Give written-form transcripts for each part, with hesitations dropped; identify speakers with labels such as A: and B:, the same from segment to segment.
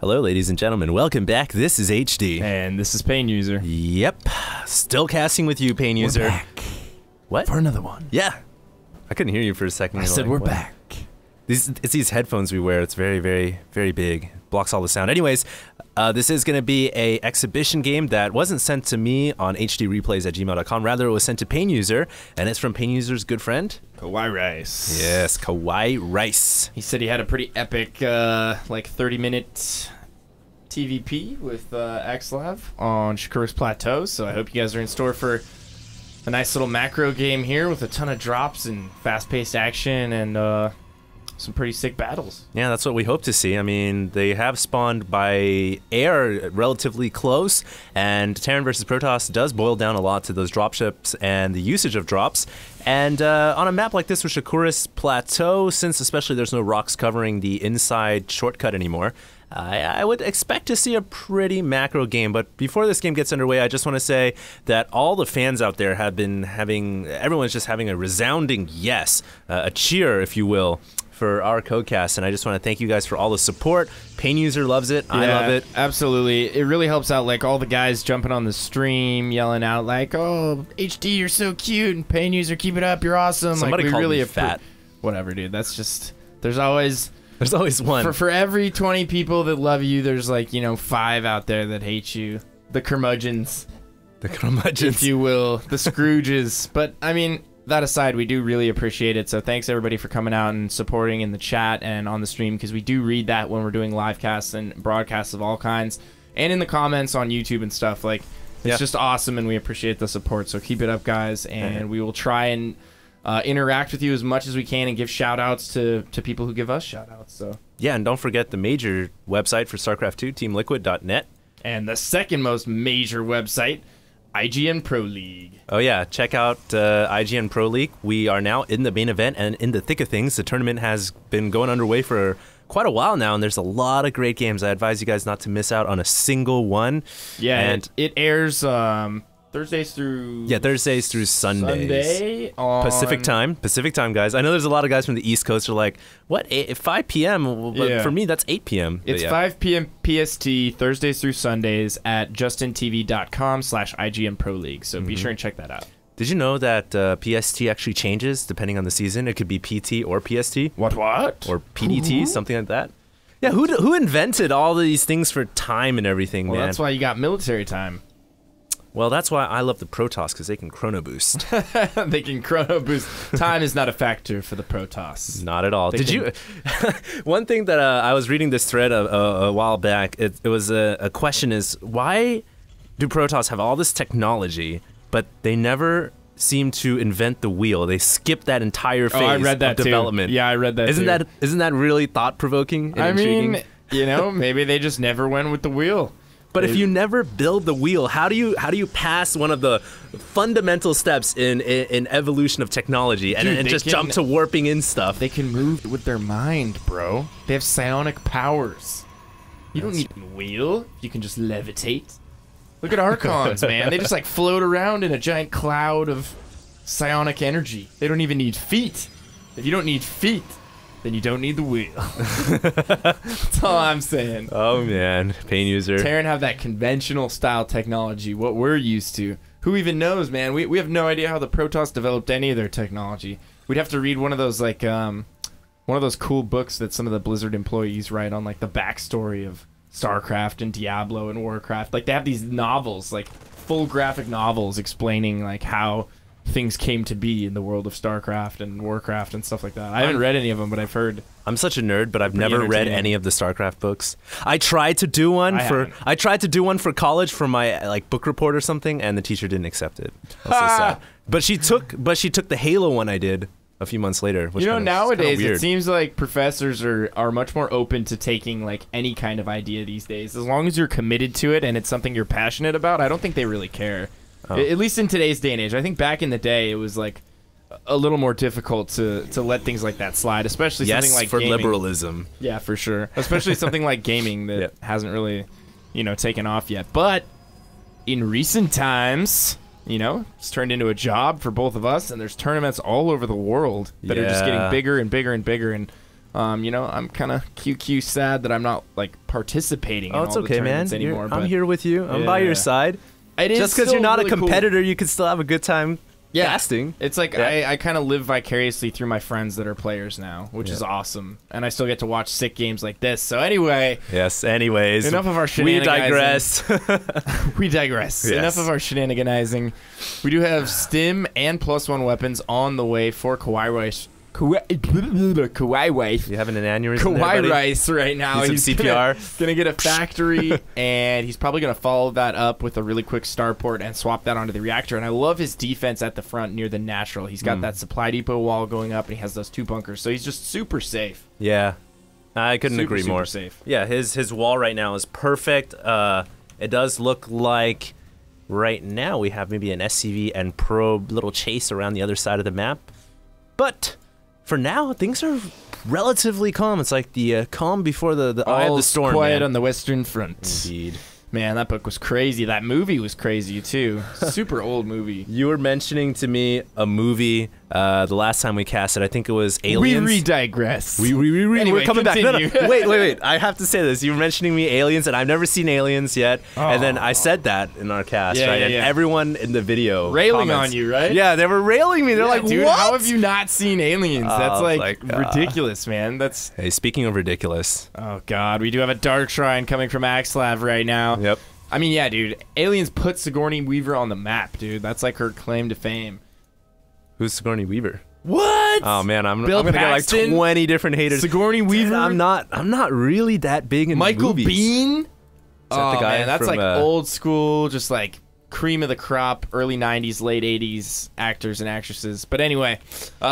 A: Hello, ladies and gentlemen. Welcome back. This is HD.
B: And this is Pain User.
A: Yep. Still casting with you, Pain User.
B: We're back.
A: What?
B: For another one.
A: Yeah. I couldn't hear you for a second.
B: I said we're back.
A: It's these headphones we wear. It's very, very, very big. Blocks all the sound. Anyways, this is going to be a exhibition game that wasn't sent to me on HDreplays@gmail.com. Rather, it was sent to Pain User, and it's from Pain User's good friend,
B: KawaiiRice.
A: Yes, KawaiiRice.
B: He said he had a pretty epic, like 30-minute TVP with Axslav on Shakur's Plateau. So I hope you guys are in store for a nice little macro game here with a ton of drops and fast-paced action and some pretty sick battles.
A: Yeah, that's what we hope to see. I mean, they have spawned by air relatively close, and Terran versus Protoss does boil down a lot to those dropships and the usage of drops. And on a map like this with Shakur's Plateau, since especially there's no rocks covering the inside shortcut anymore, I would expect to see a pretty macro game. But before this game gets underway, I just want to say that all the fans out there have been everyone's just having a resounding yes, a cheer, if you will, for our codecast, and I just want to thank you guys for all the support. Pain User loves it. I love it.
B: Absolutely. It really helps out, like, all the guys jumping on the stream, yelling out, like, oh, HD, you're so cute, and Pain User, keep it up, you're awesome.
A: Somebody
B: like,
A: called
B: really
A: me fat.
B: Whatever, dude. That's just, there's always
A: one.
B: For every 20 people that love you, there's, like, 5 out there that hate you. The curmudgeons.
A: The curmudgeons.
B: If you will. The Scrooges. But, I mean, that aside, we do really appreciate it. So thanks everybody for coming out and supporting in the chat and on the stream, because we do read that when we're doing live casts and broadcasts of all kinds, and in the comments on YouTube and stuff. Like, it's just awesome, and we appreciate the support. So keep it up, guys, and we will try and interact with you as much as we can and give shout outs to people who give us shout outs. So
A: yeah, and don't forget the major website for Starcraft 2, teamliquid.net,
B: and the second most major website, IGN Pro League.
A: Oh yeah, check out IGN Pro League. We are now in the main event and in the thick of things. The tournament has been going underway for quite a while now, and there's a lot of great games. I advise you guys not to miss out on a single one.
B: Yeah, and it airs Thursdays through
A: Sunday on Pacific time, guys. I know there's a lot of guys from the East Coast who are like, what, 5 p.m.? But for me, that's 8 p.m.
B: It's 5 p.m. PST, Thursdays through Sundays at justintv.com/IGN Pro League. So be sure and check that out.
A: Did you know that PST actually changes depending on the season? It could be PT or PST.
B: What?
A: Or PDT, something like that. Yeah, who invented all these things for time and everything, man?
B: Well, that's why you got military time.
A: Well, that's why I love the Protoss, because they can chrono boost.
B: They can chrono boost. Time is not a factor for the Protoss.
A: Not at all. Did you? One thing that I was reading this thread a while back, it was a question is, why do Protoss have all this technology, but they never seem to invent the wheel? They skip that entire phase
B: I read that
A: of development.
B: Too. Yeah, I read that
A: Isn't that really thought-provoking and intriguing?
B: I mean, maybe they just never went with the wheel.
A: But if you never build the wheel, how do you pass one of the fundamental steps in evolution of technology and just jump to warping in stuff?
B: They can move with their mind, bro. They have psionic powers. You don't need a wheel. You can just levitate. Look at Archons, man. They just like float around in a giant cloud of psionic energy. They don't even need feet. If you don't need feet, then you don't need the wheel. That's all I'm saying.
A: Oh, man. Pain User.
B: Terran have that conventional style technology, what we're used to. Who even knows, man? We have no idea how the Protoss developed any of their technology. We'd have to read one of those, like, one of those cool books that some of the Blizzard employees write on, like, the backstory of Starcraft and Diablo and Warcraft. Like, they have these novels, like, full graphic novels explaining, like, how things came to be in the world of Starcraft and Warcraft and stuff like that. I haven't read any of them, but I've heard.
A: I'm such a nerd, but I've never read any of the Starcraft books. I tried to do one for college for my like book report or something, and the teacher didn't accept it. That's so sad. But she took the Halo one I did a few months later. Which
B: nowadays it seems like professors are much more open to taking like any kind of idea these days. As long as you're committed to it and it's something you're passionate about, I don't think they really care. Oh. At least in today's day and age. I think back in the day it was like a little more difficult to let things like that slide, especially something like gaming.
A: Liberalism.
B: Yeah, for sure. Especially something like gaming that hasn't really, taken off yet. But in recent times, it's turned into a job for both of us, and there's tournaments all over the world that are just getting bigger and bigger and bigger. And You know, I'm kind of QQ sad that I'm not like participating in all
A: it's
B: the
A: okay, man.
B: tournaments anymore.
A: I'm here with you. I'm by your side.
B: It is
A: just because you're not
B: really
A: a competitor,
B: cool.
A: you can still have a good time casting.
B: It's like I kind of live vicariously through my friends that are players now, which is awesome. And I still get to watch sick games like this. So anyway.
A: Yes, anyways.
B: Enough of our shenanigans.
A: We digress.
B: We digress.
A: Yes.
B: Enough of our shenaniganizing. We do have stim and +1 weapons on the way for KawaiiRice. KawaiiRice.
A: You having an aneurysm there,
B: KawaiiRice right now.
A: He's CPR.
B: Gonna get a factory, and he's probably gonna follow that up with a really quick starport and swap that onto the reactor. And I love his defense at the front near the natural. He's got that supply depot wall going up, and he has those 2 bunkers, so he's just super safe.
A: Yeah, I couldn't agree more.
B: Safe.
A: Yeah, his wall right now is perfect. It does look like right now we have maybe an SCV and probe little chase around the other side of the map, but for now things are relatively calm. It's like the calm before the eye of the storm.
B: Quiet
A: man.
B: on the Western Front.
A: Indeed.
B: Man, that book was crazy. That movie was crazy too. Super old movie.
A: You were mentioning to me a movie the last time we casted. I think it was Aliens.
B: We digress.
A: Anyway, we're coming
B: continue.
A: back. No, wait. I have to say this. You were mentioning me Aliens, and I've never seen Aliens yet. And then I said that in our cast, right?
B: Yeah,
A: and
B: yeah.
A: everyone in the video
B: Railing
A: comments,
B: on you, right?
A: Yeah, they were railing me. They're like,
B: dude,
A: what?
B: how have you not seen Aliens? That's like
A: like,
B: ridiculous, man. That's
A: Hey, speaking of ridiculous.
B: oh god, we do have a Dark Shrine coming from Axslav right now.
A: Yep.
B: I mean, yeah, dude. Aliens put Sigourney Weaver on the map, dude. That's like her claim to fame.
A: Who's Sigourney Weaver?
B: What?
A: Oh man, I'm
B: Bill
A: gonna get like
B: Paxton?
A: 20 different haters.
B: Sigourney Weaver.
A: Dude, I'm not really that big in
B: Michael
A: movies.
B: Biehn.
A: Is that the guy
B: man, that's
A: from,
B: like old school, just like cream of the crop, early 90s, late 80s actors and actresses. But anyway,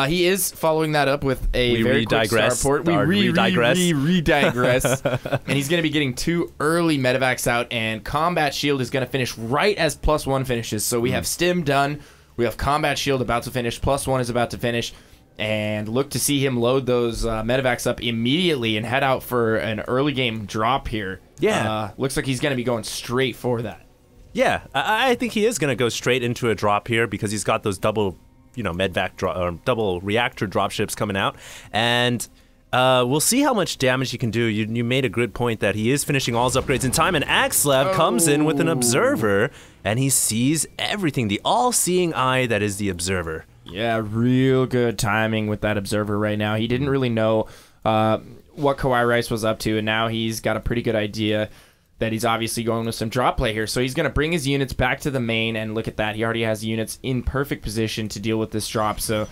B: he is following that up with a very quick starport. We re-digress. And he's going to be getting 2 early medevacs out, and Combat Shield is going to finish right as +1 finishes. So we have Stim done. We have Combat Shield about to finish. +1 is about to finish. And look to see him load those medevacs up immediately and head out for an early game drop here.
A: Yeah.
B: Looks like he's going to be going straight for that.
A: Yeah, I think he is going to go straight into a drop here because he's got those double, medvac or double reactor dropships coming out, and we'll see how much damage he can do. You made a good point that he is finishing all his upgrades in time, and Axslav comes in with an observer, and he sees everything, the all-seeing eye that is the observer.
B: Yeah, real good timing with that observer right now. He didn't really know what KawaiiRice was up to, and now he's got a pretty good idea that he's obviously going with some drop play here. So he's going to bring his units back to the main, and look at that. He already has units in perfect position to deal with this drop. So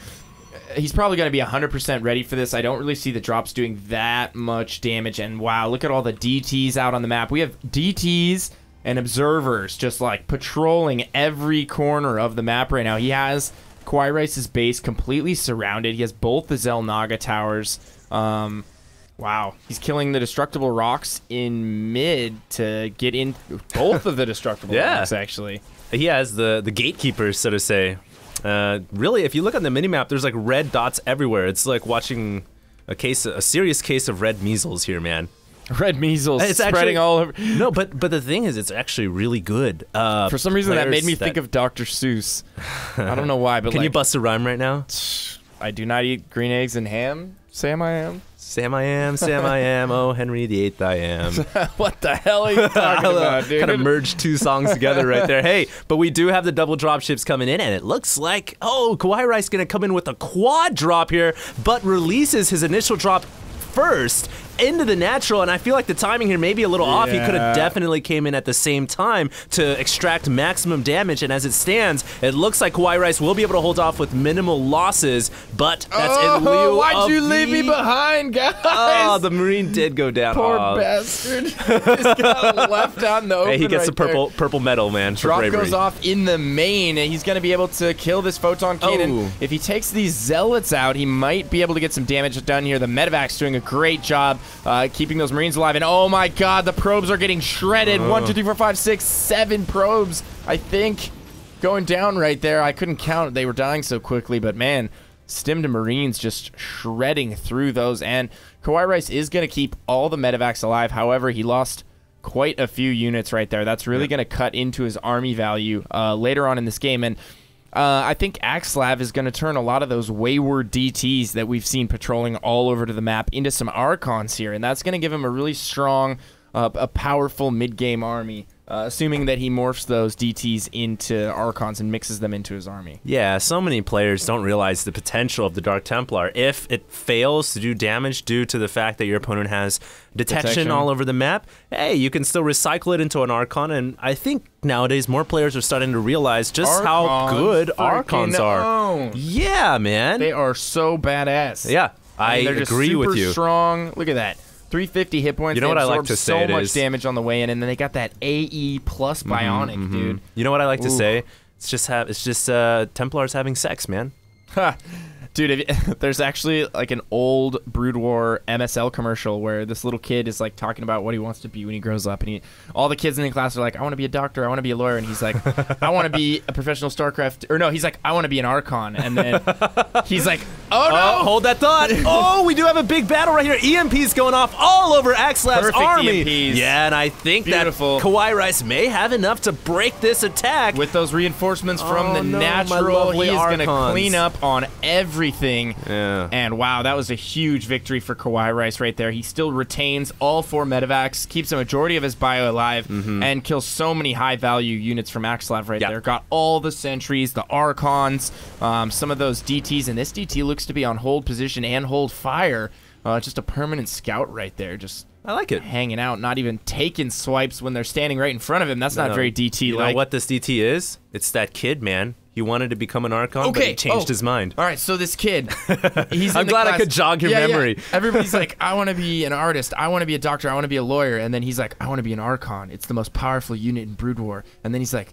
B: he's probably going to be 100% ready for this. I don't really see the drops doing that much damage. And wow, look at all the DTs out on the map. We have DTs and observers just like patrolling every corner of the map right now. He has KawaiiRice's base completely surrounded. He has both the Zelnaga towers. Wow, he's killing the destructible rocks in mid to get in both of the destructible rocks, actually.
A: He has the gatekeepers, so to say. Really, if you look on the minimap, there's like red dots everywhere. It's like watching a serious case of red measles here, man.
B: Red measles
A: it's
B: spreading
A: actually,
B: all over.
A: No, but the thing is, it's actually really good.
B: For some reason, that made me think of Dr. Seuss. I don't know why, but
A: Can you bust a rhyme right now?
B: I do not eat green eggs and ham. Sam I am.
A: Sam I am, oh Henry VIII I am.
B: What the hell are you talking about, dude?
A: Kind of merged 2 songs together right there. Hey, but we do have the double drop ships coming in, and it looks like, KawaiiRice going to come in with a quad drop here, but releases his initial drop first into the natural, and I feel like the timing here may be a little off. He could have definitely came in at the same time to extract maximum damage, and as it stands, it looks like KawaiiRice will be able to hold off with minimal losses, but that's in lieu
B: why'd you leave me behind, guys?
A: Oh, the Marine did go down.
B: Poor bastard. Just got left out in the open.
A: Hey, he gets
B: right
A: a purple medal, man, for
B: Drop
A: bravery.
B: goes off in the main, and he's going to be able to kill this photon cannon. If he takes these zealots out, he might be able to get some damage done here. The medevac's doing a great job keeping those Marines alive, and oh my god, the probes are getting shredded. 1, 2, 3, 4, 5, 6, 7 probes, I think, going down right there. I couldn't count. They were dying so quickly, but man, Stim to Marines just shredding through those, and KawaiiRice is going to keep all the medevacs alive. However, he lost quite a few units right there. That's really going to cut into his army value later on in this game, and I think Axslav is going to turn a lot of those wayward DTs that we've seen patrolling all over to the map into some Archons here, and that's going to give him a really strong, a powerful mid-game army, assuming that he morphs those DTs into Archons and mixes them into his army.
A: Yeah, so many players don't realize the potential of the Dark Templar. If it fails to do damage due to the fact that your opponent has detection all over the map, hey, you can still recycle it into an Archon, and I think nowadays more players are starting to realize just how good Archons are. Yeah, man.
B: They are so badass.
A: Yeah, I agree with you.
B: Super strong. Look at that. 350 hit points.
A: You know what I like to say?
B: So much damage on the way in, and then they got that AE plus bionic, dude.
A: You know what I like to say? It's just Templars having sex, man.
B: Dude, there's actually like an old Brood War MSL commercial where this little kid is like talking about what he wants to be when he grows up, and all the kids in the class are like, I want to be a doctor, I want to be a lawyer, and he's like, I want to be a professional Starcraft, or no, he's like, I want to be an Archon, and then he's like, oh no,
A: hold that thought. Oh, we do have a big battle right here. EMP's going off all over Axslav's army.
B: EMPs.
A: Yeah, and I think that KawaiiRice may have enough to break this attack.
B: With those reinforcements from the natural, he is going to clean up on everything.
A: Yeah.
B: And wow, that was a huge victory for KawaiiRice right there. He still retains all 4 medevacs, keeps a majority of his bio alive, and kills so many high-value units from Axslav right there. Got all the sentries, the Archons, some of those DTs, and this DT looks to be on hold position and hold fire. Just a permanent scout right there, just
A: I like it.
B: Hanging out, not even taking swipes when they're standing right in front of him. That's not very DT-like.
A: You know what this DT is? It's that kid, man. He wanted to become an Archon, but he changed his mind.
B: All right, so this kid, he's
A: I'm glad I could jog your memory.
B: Yeah. Everybody's like, I want to be an artist, I want to be a doctor, I want to be a lawyer, and then he's like, I want to be an Archon. It's the most powerful unit in Brood War. And then he's like,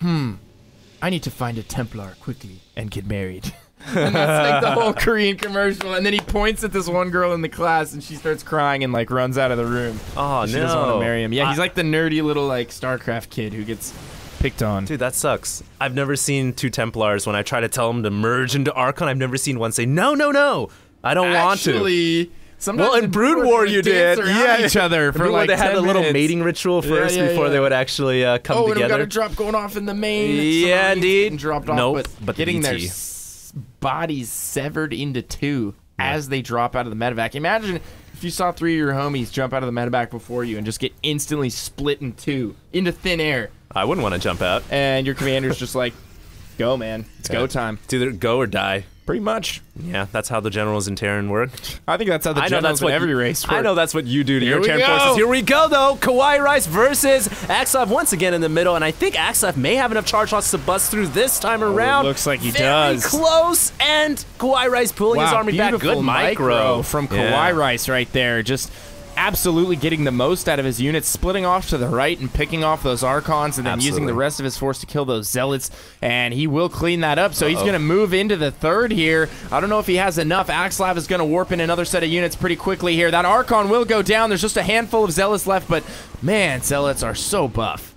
B: I need to find a Templar quickly and get married. And that's like the whole Korean commercial. And then he points at this one girl in the class, and she starts crying and like runs out of the room.
A: Oh,
B: she doesn't want to marry him. Yeah, he's like the nerdy little like Starcraft kid who gets picked on.
A: Dude, that sucks. I've never seen 2 Templars when I try to tell them to merge into Archon. I've never seen one say, no, no, no, I don't want to.
B: Sometimes
A: in Brood War you did.
B: Yeah, each other for like
A: they had
B: 10
A: a little
B: minutes.
A: mating ritual first before they would actually come
B: together.
A: together.
B: And we got a drop going off in the main.
A: Yeah, indeed.
B: Dropped off,
A: nope, but
B: getting their
A: DT.
B: bodies severed into 2 as they drop out of the medevac. Imagine if you saw 3 of your homies jump out of the medevac before you and just get instantly split in 2 into thin air.
A: I wouldn't want to jump out.
B: And your commander's just like, go, man. It's go time.
A: It's either go or die.
B: Pretty much.
A: Yeah, that's how the generals in Terran work.
B: I think that's how the generals in every race work.
A: I know that's what you do to your Terran forces. Here we go, though. KawaiiRice versus Axslav once again in the middle, and I think Axslav may have enough charge loss to bust through this time around.
B: Looks like he does.
A: Very close, and KawaiiRice pulling his army back. Good micro
B: from KawaiiRice right there. Just absolutely getting the most out of his units, splitting off to the right and picking off those Archons, and then using the rest of his force to kill those Zealots, and he will clean that up, so he's going to move into the 3rd here. I don't know if he has enough. Axslav is going to warp in another set of units pretty quickly here. That Archon will go down. There's just a handful of Zealots left, but man, Zealots are so buff.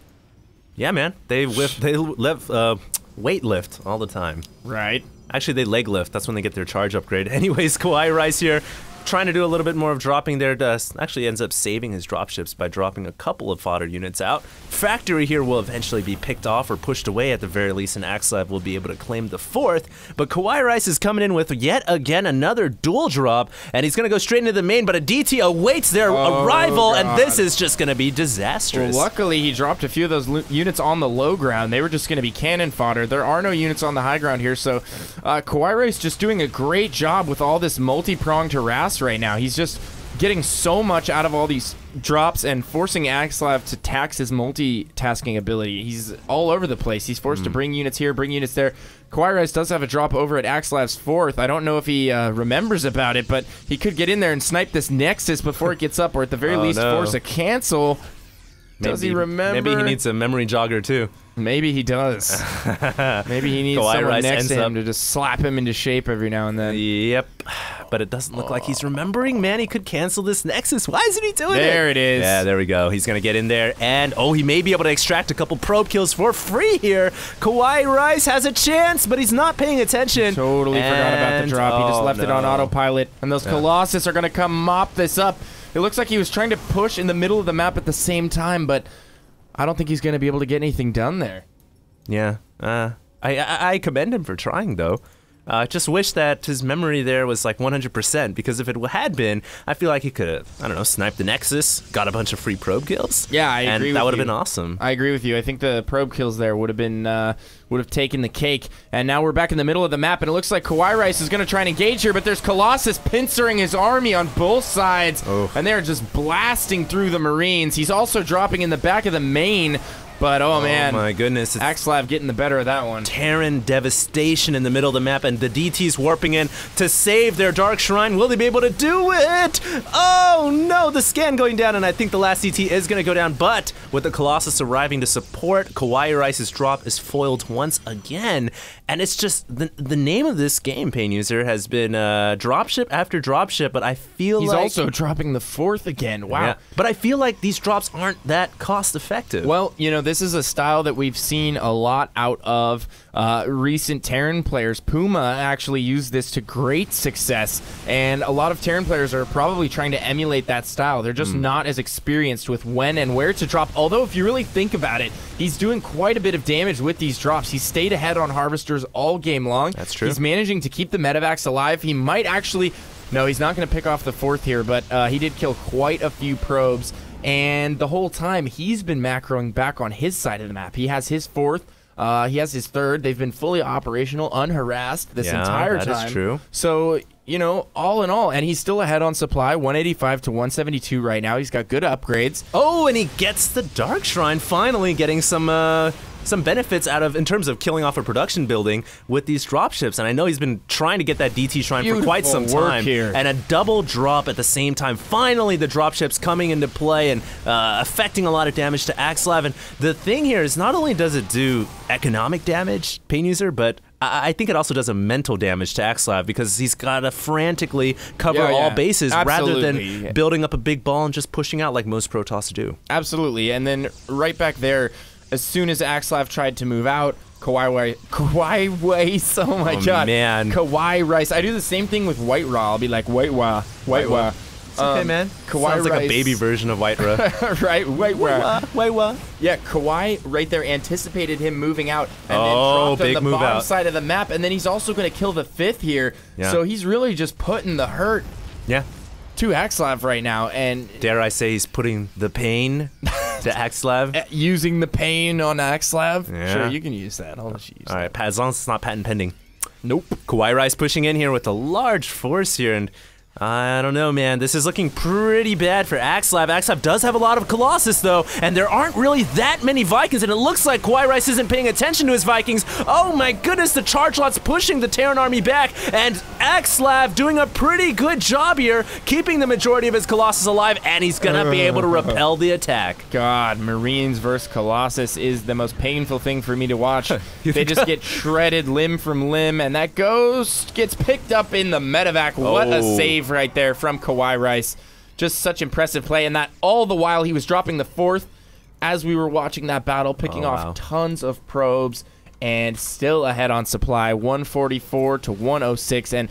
A: Yeah, man. They weight lift all the time.
B: Right.
A: Actually, they leg lift. That's when they get their charge upgrade. Anyways, KawaiiRice here, trying to do a little bit more of dropping their dust. Actually ends up saving his dropships by dropping a couple of fodder units out. Factory here will eventually be picked off or pushed away at the very least, and Axslav will be able to claim the 4th. But KawaiiRice is coming in with yet again another dual drop, and he's going to go straight into the main, but a DT awaits their arrival, and this is just going to be disastrous.
B: Well, luckily he dropped a few of those units on the low ground. They were just going to be cannon fodder. There are no units on the high ground here, so KawaiiRice just doing a great job with all this multi-pronged harass right now. He's just getting so much out of all these drops and forcing Axslav to tax his multitasking ability. He's all over the place. He's forced to bring units here, bring units there. KawaiiRice does have a drop over at Axslav's 4th. I don't know if he remembers about it, but he could get in there and snipe this Nexus before it gets up, or at the very least force a cancel. Does he remember?
A: Maybe he needs a memory jogger too.
B: Maybe he does. Maybe he needs someone next to him to just slap him into shape every now and then.
A: Yep. But it doesn't look like he's remembering, man. He could cancel this Nexus. Why isn't he doing it?
B: There it is.
A: Yeah, there we go. He's going to get in there. And, he may be able to extract a couple probe kills for free here. KawaiiRice has a chance, but he's not paying attention.
B: Totally forgot about the drop. He just left it on autopilot. And those Colossus are going to come mop this up. It looks like he was trying to push in the middle of the map at the same time, but I don't think he's going to be able to get anything done there.
A: Yeah. I commend him for trying, though. Just wish that his memory there was like 100%, because if it had been, I feel like he could have, I don't know, sniped the Nexus, got a bunch of free probe kills.
B: Yeah, I agree with you.
A: And that would have been awesome.
B: I agree with you. I think the probe kills there would have been would have taken the cake. And now we're back in the middle of the map, and it looks like KawaiiRice is going to try and engage here, but there's Colossus pincering his army on both sides, and they're just blasting through the Marines. He's also dropping in the back of the main. But, oh man.
A: Oh my goodness.
B: Axslav getting the better of that one.
A: Terran devastation in the middle of the map, and the DT's warping in to save their Dark Shrine. Will they be able to do it? Oh no, the scan going down, and I think the last DT is going to go down, but with the Colossus arriving to support, KawaiiRice's drop is foiled once again. And it's just, the name of this game, Pain User, has been dropship after dropship, but I feel
B: He's
A: like...
B: He's also dropping the 4th again. Wow.
A: Yeah. But I feel like these drops aren't that cost effective.
B: Well, you know, this is a style that we've seen a lot out of recent Terran players. Puma actually used this to great success, and a lot of Terran players are probably trying to emulate that style. They're just not as experienced with when and where to drop, although if you really think about it, he's doing quite a bit of damage with these drops. He stayed ahead on Harvesters all game long.
A: That's true.
B: He's managing to keep the medevacs alive. He might actually... No, he's not going to pick off the 4th here, but he did kill quite a few probes. And the whole time, he's been macroing back on his side of the map. He has his 4th. He has his 3rd. They've been fully operational, unharassed this entire time.
A: That is true.
B: So, you know, all in all, and he's still ahead on supply, 185 to 172 right now. He's got good upgrades.
A: Oh, and he gets the Dark Shrine, finally getting some benefits out of, in terms of killing off a production building with these dropships. And I know he's been trying to get that DT Shrine for quite some time.
B: Here.
A: And a double drop at the same time. Finally, the dropships coming into play and affecting a lot of damage to Axslav. And the thing here is, not only does it do economic damage, Pain User, but I think it also does a mental damage to Axslav, because he's got to frantically cover all bases rather than building up a big ball and just pushing out like most Protoss do.
B: Absolutely. And then right back there, as soon as Axslav tried to move out, KawaiiRice, oh my god,
A: man.
B: KawaiiRice. I do the same thing with White Raw. I'll be like, White Raw.
A: It's okay, man. Sounds like a baby version of White Raw.
B: Right, White Raw.
A: White.
B: Yeah, Kawhi right there anticipated him moving out and then dropped on the bottom side of the map, and then he's also going to kill the 5th here. Yeah. So he's really just putting the hurt to Axslav right now, and
A: dare I say he's putting the pain to Axslav?
B: Using the pain on Axslav?
A: Yeah.
B: Sure, you can use that. I'll let you use that.
A: All right, as long as it's not patent pending.
B: Nope.
A: KawaiiRice pushing in here with a large force here, and I don't know, man. This is looking pretty bad for Axslav. Axslav does have a lot of Colossus, though, and there aren't really that many Vikings, and it looks like KawaiiRice isn't paying attention to his Vikings. Oh my goodness, the charge lot's pushing the Terran army back, and Axslav doing a pretty good job here, keeping the majority of his Colossus alive, and he's gonna be able to repel the attack.
B: God, Marines versus Colossus is the most painful thing for me to watch. They just get shredded limb from limb, and that ghost gets picked up in the medevac. What a save right there from KawaiiRice. Just such impressive play, and that all the while he was dropping the 4th as we were watching that battle, picking off tons of probes, and still ahead on supply, 144 to 106. And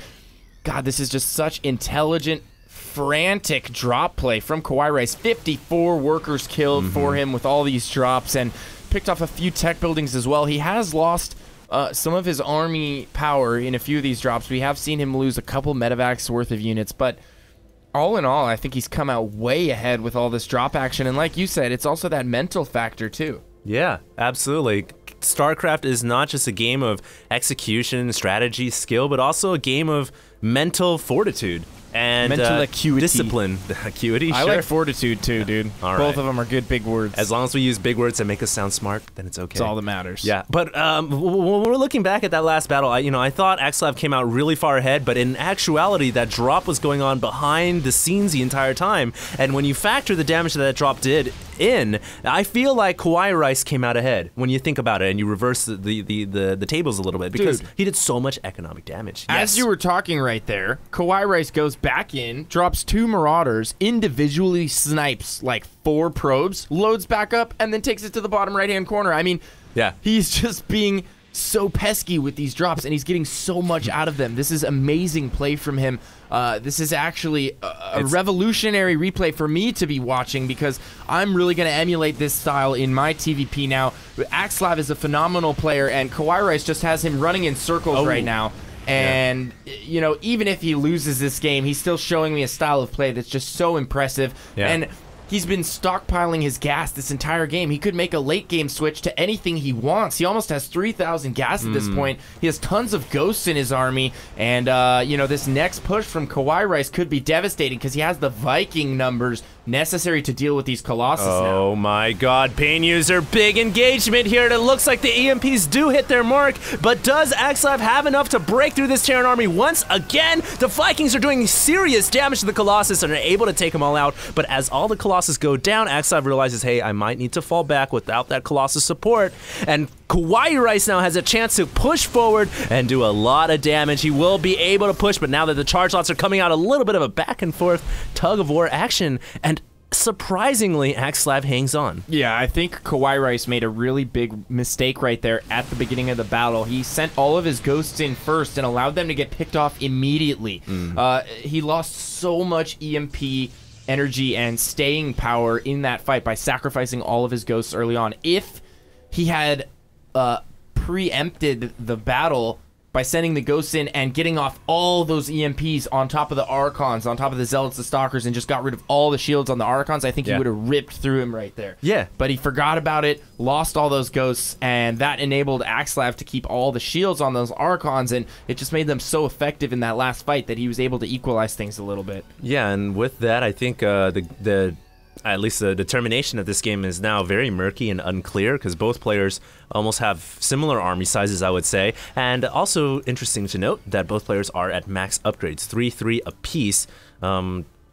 B: God, this is just such intelligent, frantic drop play from KawaiiRice. 54 workers killed for him with all these drops, and picked off a few tech buildings as well. He has lost some of his army power in a few of these drops. We have seen him lose a couple medevacs worth of units, but all in all, I think he's come out way ahead with all this drop action. And like you said, it's also that mental factor too.
A: Yeah, absolutely. Starcraft is not just a game of execution, strategy, skill, but also a game of mental fortitude and
B: mental acuity.
A: Discipline. Acuity,
B: I like fortitude too, dude. Both of them are good big words.
A: As long as we use big words that make us sound smart, then it's okay.
B: It's all that matters.
A: Yeah, but when we're looking back at that last battle, I thought Axslav came out really far ahead, but in actuality, that drop was going on behind the scenes the entire time. And when you factor the damage that drop did in, I feel like KawaiiRice came out ahead when you think about it and you reverse the tables a little bit, because he did so much economic damage.
B: As you were talking right there, KawaiiRice goes back in, drops 2 Marauders, individually snipes like 4 probes, loads back up, and then takes it to the bottom right-hand corner. I mean, he's just being so pesky with these drops, and he's getting so much out of them. This is amazing play from him. This is actually a revolutionary replay for me to be watching, because I'm really going to emulate this style in my TVP now. Axslav is a phenomenal player, and KawaiiRice just has him running in circles right now. And, you know, even if he loses this game, he's still showing me a style of play that's just so impressive. And he's been stockpiling his gas this entire game. He could make a late game switch to anything he wants. He almost has 3,000 gas at this point. He has tons of ghosts in his army. And, you know, this next push from KawaiiRice could be devastating, because he has the Viking numbers necessary to deal with these Colossus now.
A: Oh my god, Pain User, big engagement here, and it looks like the EMPs do hit their mark, but does Axslav have enough to break through this Terran army once again? The Vikings are doing serious damage to the Colossus and are able to take them all out, but as all the Colossus go down, Axslav realizes, hey, I might need to fall back without that Colossus support, and KawaiiRice now has a chance to push forward and do a lot of damage. He will be able to push, but now that the charge lots are coming out, a little bit of a back and forth tug of war action, and surprisingly, Axslav hangs on.
B: Yeah, I think KawaiiRice made a really big mistake right there at the beginning of the battle. He sent all of his ghosts in first and allowed them to get picked off immediately. He lost so much EMP energy and staying power in that fight by sacrificing all of his ghosts early on. If he had preempted the battle by sending the ghosts in and getting off all those EMPs on top of the Archons, on top of the Zealots, the Stalkers, and just got rid of all the shields on the Archons, I think he would have ripped through him right there.
A: Yeah.
B: But he forgot about it, lost all those ghosts, and that enabled Axslav to keep all the shields on those Archons, and it just made them so effective in that last fight that he was able to equalize things a little bit.
A: Yeah, and with that, I think at least the determination of this game is now very murky and unclear, because both players almost have similar army sizes, I would say. And also interesting to note that both players are at max upgrades, 3-3 apiece,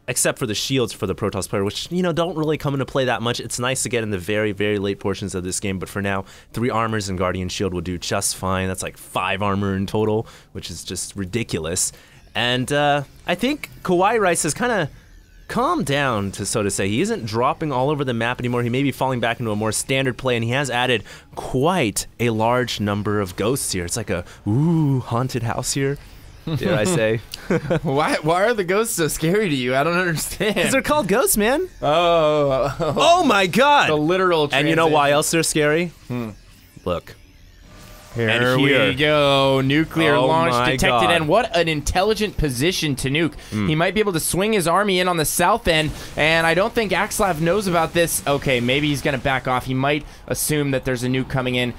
A: except for the shields for the Protoss player, which, you know, don't really come into play that much. It's nice to get in the very, very late portions of this game, but for now, 3 armors and Guardian Shield will do just fine. That's like 5 armor in total, which is just ridiculous. And I think KawaiiRice has kind of calm down, so to say. He isn't dropping all over the map anymore. He may be falling back into a more standard play, and he has added quite a large number of ghosts here. It's like a, haunted house here, dare I say.
B: Why are the ghosts so scary to you? I don't understand.
A: Because they're called ghosts, man.
B: Oh
A: my god!
B: The literal transition.
A: And you know why else they're scary? Look.
B: Here we go. Nuclear launch detected.
A: God.
B: And what an intelligent position to nuke. He might be able to swing his army in on the south end, and I don't think Axslav knows about this. Okay, maybe he's going to back off. He might assume that there's a nuke coming in.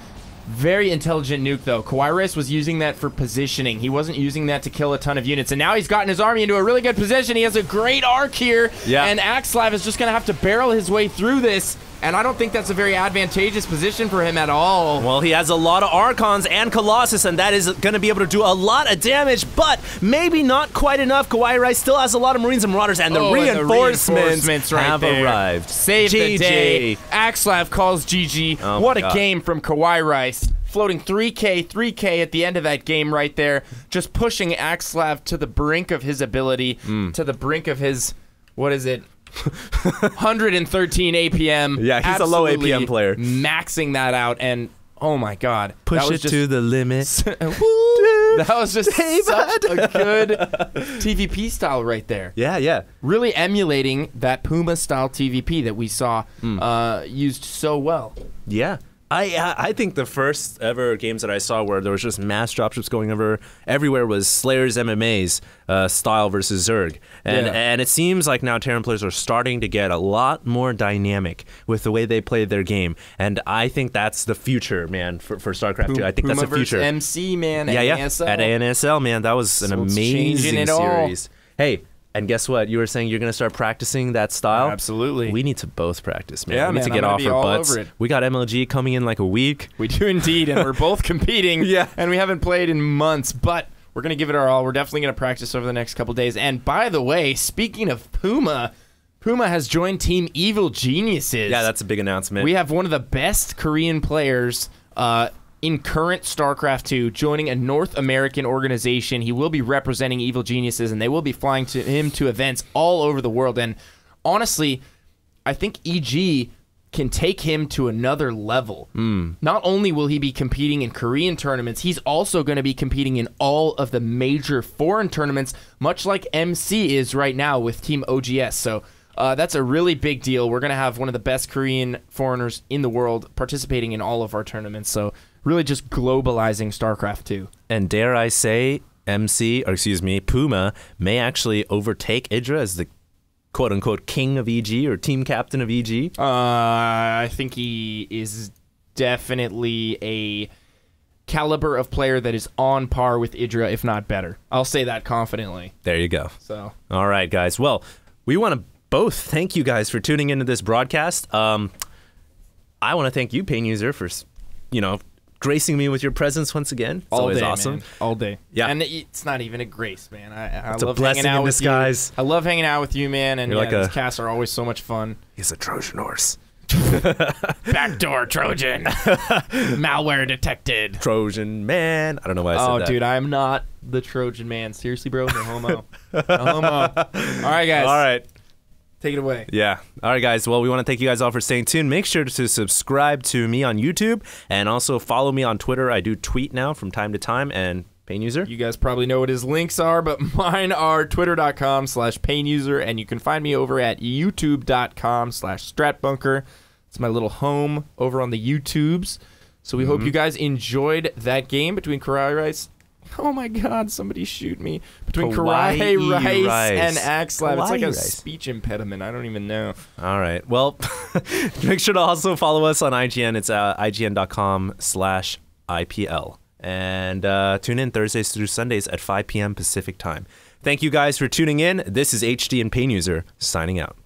B: Very intelligent nuke, though. KawaiiRice was using that for positioning. He wasn't using that to kill a ton of units, and now he's gotten his army into a really good position. He has a great arc here, and Axslav is just going to have to barrel his way through this. And I don't think that's a very advantageous position for him at all.
A: Well, he has a lot of Archons and Colossus, and that is going to be able to do a lot of damage, but maybe not quite enough. KawaiiRice still has a lot of Marines and Marauders, and the reinforcements have arrived.
B: Save the day. Axslav calls GG.
A: Oh,
B: what a game from KawaiiRice. Floating 3K at the end of that game right there. Just pushing Axslav to the brink of his ability, to the brink of his, what is it? 113 APM.
A: Yeah, he's a low APM player.
B: Maxing that out, and oh my god.
A: Push it to the limit.
B: That was just such a good TVP style right there.
A: Yeah.
B: Really emulating that Puma style TVP that we saw used so well.
A: Yeah. I think the first ever games that I saw where there was just mass dropships going everywhere was Slayer's MMA's style versus Zerg. And it seems like now Terran players are starting to get a lot more dynamic with the way they play their game. And I think that's the future, man, for StarCraft 2. I think that's the future.
B: MC, man,
A: at
B: ANSL.
A: At ANSL, man, that was an amazing series. Hey, and guess what? You were saying you're going to start practicing that style?
B: Absolutely.
A: We need to both practice, man.
B: Yeah,
A: we need to get off our butts. We got MLG coming in like a week.
B: We do indeed, and we're both competing. And we haven't played in months, but we're going to give it our all. We're definitely going to practice over the next couple days. And by the way, speaking of Puma has joined Team Evil Geniuses.
A: Yeah, that's a big announcement.
B: We have one of the best Korean players in current StarCraft 2 joining a North American organization. He will be representing Evil Geniuses, and they will be flying to him to events all over the world. And honestly, I think EG can take him to another level. Not only will he be competing in Korean tournaments, he's also going to be competing in all of the major foreign tournaments, much like MC is right now with Team OGS. So that's a really big deal. We're going to have one of the best Korean foreigners in the world participating in all of our tournaments. So really just globalizing StarCraft 2.
A: And dare I say, Puma may actually overtake Idra as the quote-unquote king of EG or team captain of EG?
B: I think he is definitely a caliber of player that is on par with Idra, if not better. I'll say that confidently.
A: There you go.
B: So,
A: all right, guys. Well, we want to both thank you guys for tuning into this broadcast. I want to thank you, Pain User, for, gracing me with your presence once again. It's always awesome.
B: Man. All day.
A: Yeah.
B: And it's not even a grace, man. I
A: It's
B: love
A: a blessing
B: hanging out
A: in
B: with
A: disguise.
B: you. I love hanging out with you, man. And
A: You're
B: these casts are always so much fun.
A: He's a Trojan horse.
B: Backdoor Trojan. Malware detected.
A: Trojan man. I don't know why I said that.
B: Oh, dude, I am not the Trojan man. Seriously, bro? No homo. No homo. All right, guys.
A: All right.
B: Take it away.
A: Yeah. All right, guys. Well, we want to thank you guys all for staying tuned. Make sure to subscribe to me on YouTube and also follow me on Twitter. I do tweet now from time to time. And Pain User?
B: You guys probably know what his links are, but mine are twitter.com/PainUser, and you can find me over at youtube.com/StratBunker. It's my little home over on the YouTubes. So we hope you guys enjoyed that game between KawaiiRice. Oh my God, somebody shoot me. Between KawaiiRice and Axslav. It's like a speech impediment. I don't even know.
A: All right. Well, make sure to also follow us on IGN. It's ign.com/IPL. And tune in Thursdays through Sundays at 5 p.m. Pacific time. Thank you guys for tuning in. This is HD and Pain User signing out.